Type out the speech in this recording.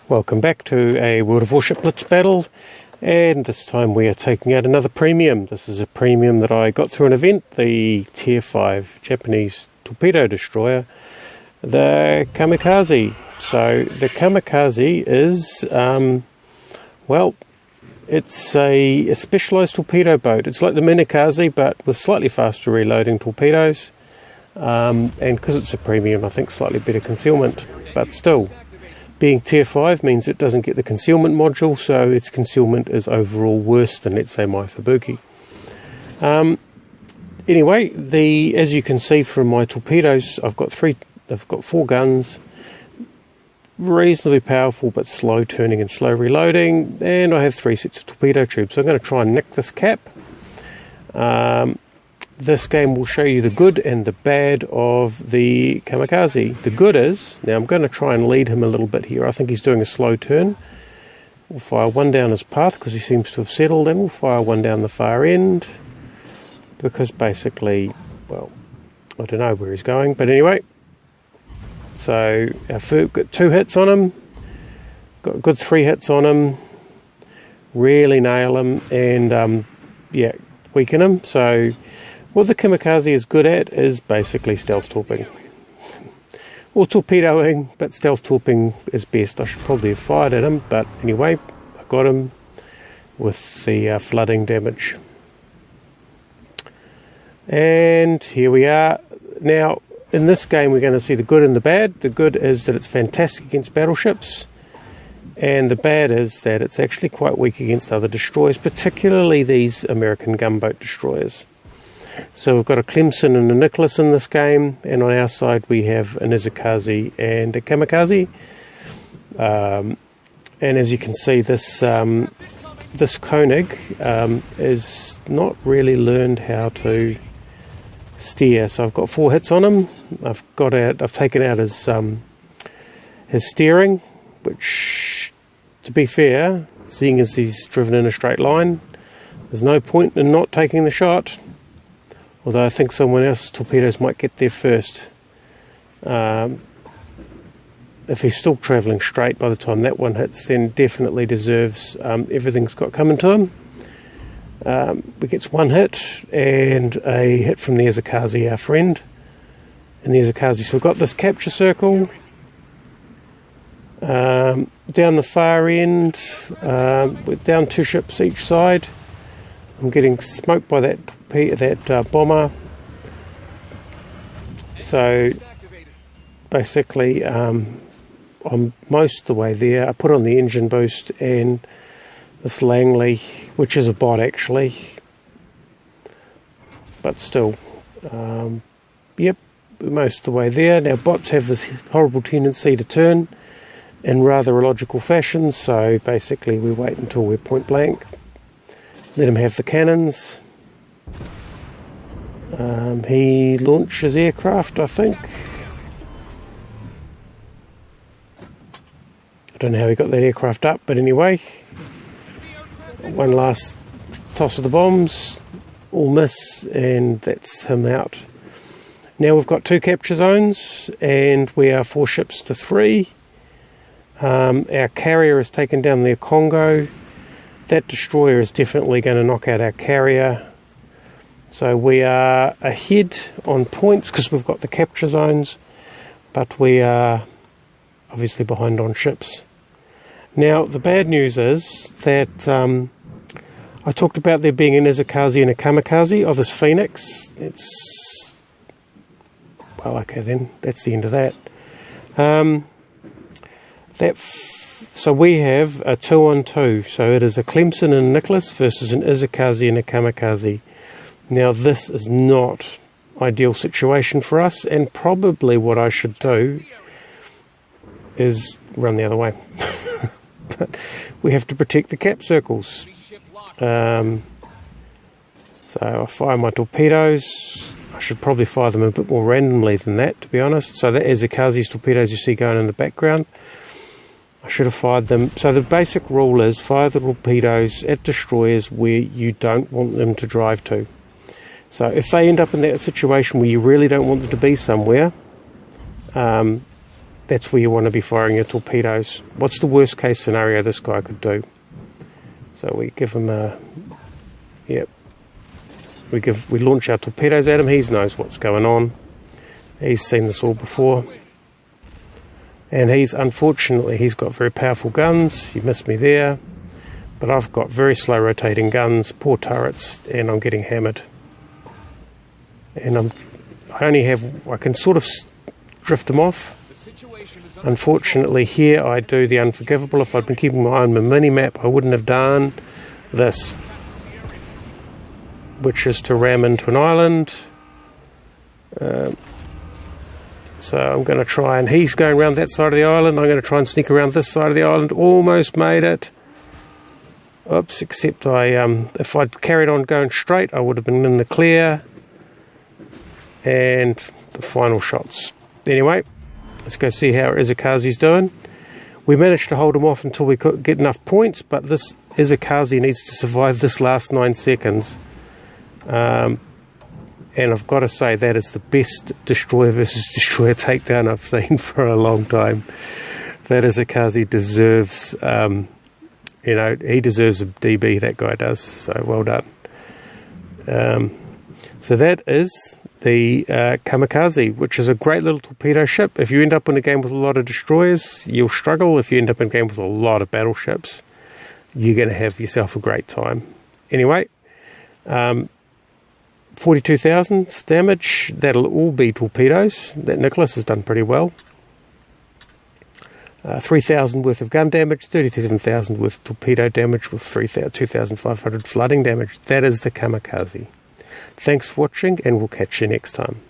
Welcome back to a World of Warship Blitz battle, and this time we are taking out another premium. This is a premium that I got through an event, the Tier 5 Japanese torpedo destroyer, the Kamikaze. So the Kamikaze is, well, it's a specialised torpedo boat. It's like the Kamikaze but with slightly faster reloading torpedoes, and because it's a premium I think slightly better concealment, but still. Being Tier 5 means it doesn't get the concealment module, so its concealment is overall worse than, let's say, my Fubuki. Anyway, as you can see from my torpedoes, I've got 4 guns, reasonably powerful but slow turning and slow reloading, and I have 3 sets of torpedo tubes. So I'm going to try and nick this cap. This game will show you the good and the bad of the Kamikaze. The good is, now I'm going to try and lead him a little bit here. I think he's doing a slow turn. We'll fire one down his path because he seems to have settled, and we'll fire one down the far end because basically, well, I don't know where he's going, but anyway. So we've got 2 hits on him, got a good 3 hits on him, really nail him, and yeah, weaken him. So what the Kamikaze is good at is basically stealth torping. Or torpedoing, but stealth torping is best. I should probably have fired at him, but anyway, I got him with the flooding damage. And here we are. Now, in this game we're going to see the good and the bad. The good is that it's fantastic against battleships, and the bad is that it's actually quite weak against other destroyers, particularly these American gunboat destroyers. So we've got a Clemson and a Nicholas in this game, and on our side we have an Izakaze and a Kamikaze. And as you can see, this Koenig is not really learned how to steer. So I've got 4 hits on him. I've taken out his steering, which, to be fair, seeing as he's driven in a straight line, there's no point in not taking the shot. Although I think someone else's torpedoes might get there first. If he's still travelling straight by the time that one hits, then definitely deserves everything's got coming to him. He gets 1 hit and a hit from the Izakaze, our friend. And the Izakaze, so we've got this capture circle. Down the far end, we're down 2 ships each side. I'm getting smoked by that bomber. So basically, I'm most of the way there. I put on the engine boost and this Langley, which is a bot actually, but still, yep, most of the way there. Now bots have this horrible tendency to turn in rather illogical fashion, so basically we wait until we're point blank. Let him have the cannons. He launches aircraft, I think. I don't know how he got that aircraft up, but anyway. One last toss of the bombs. All miss, and that's him out. Now we've got 2 capture zones, and we are 4 ships to 3. Our carrier has taken down their Congo. That destroyer is definitely going to knock out our carrier. So we are ahead on points because we've got the capture zones, but we are obviously behind on ships. Now the bad news is that I talked about there being an Izakaze and a Kamikaze of this Phoenix. It's, well, okay then, that's the end of that. So we have a 2-on-2, so it is a Clemson and a Nicholas versus an Izakaze and a Kamikaze. Now this is not ideal situation for us, and probably what I should do is run the other way. But we have to protect the cap circles. So I fire my torpedoes. I should probably fire them a bit more randomly than that, to be honest. So that is Izakaze's torpedoes you see going in the background. I should have fired them. So the basic rule is fire the torpedoes at destroyers where you don't want them to drive to. So if they end up in that situation where you really don't want them to be somewhere, that's where you want to be firing your torpedoes. What's the worst case scenario this guy could do? So we give him a, yep, we launch our torpedoes at him. He knows what's going on. He's seen this all before. And unfortunately, he's got very powerful guns. He missed me there. But I've got very slow rotating guns, poor turrets, and I'm getting hammered. And I can sort of drift them off. Unfortunately, here I do the unforgivable. If I'd been keeping my eye on my mini-map, I wouldn't have done this, which is to ram into an island. So I'm going to try, and he's going around that side of the island. I'm going to try and sneak around this side of the island. Almost made it. Oops, except if I'd carried on going straight, I would have been in the clear. And the final shots. Anyway, let's go see how Kamikaze's doing. We managed to hold him off until we could get enough points, but this Kamikaze needs to survive this last 9 seconds. And I've got to say, that is the best destroyer versus destroyer takedown I've seen for a long time. That Kamikaze deserves, he deserves a DB, that guy does. So well done. So that is the Kamikaze, which is a great little torpedo ship. If you end up in a game with a lot of destroyers, you'll struggle. If you end up in a game with a lot of battleships, you're going to have yourself a great time. Anyway, 42,000 damage. That'll all be torpedoes. That Nicholas has done pretty well. 3,000 worth of gun damage, 37,000 worth of torpedo damage with 2,500 flooding damage. That is the Kamikaze. Thanks for watching, and we'll catch you next time.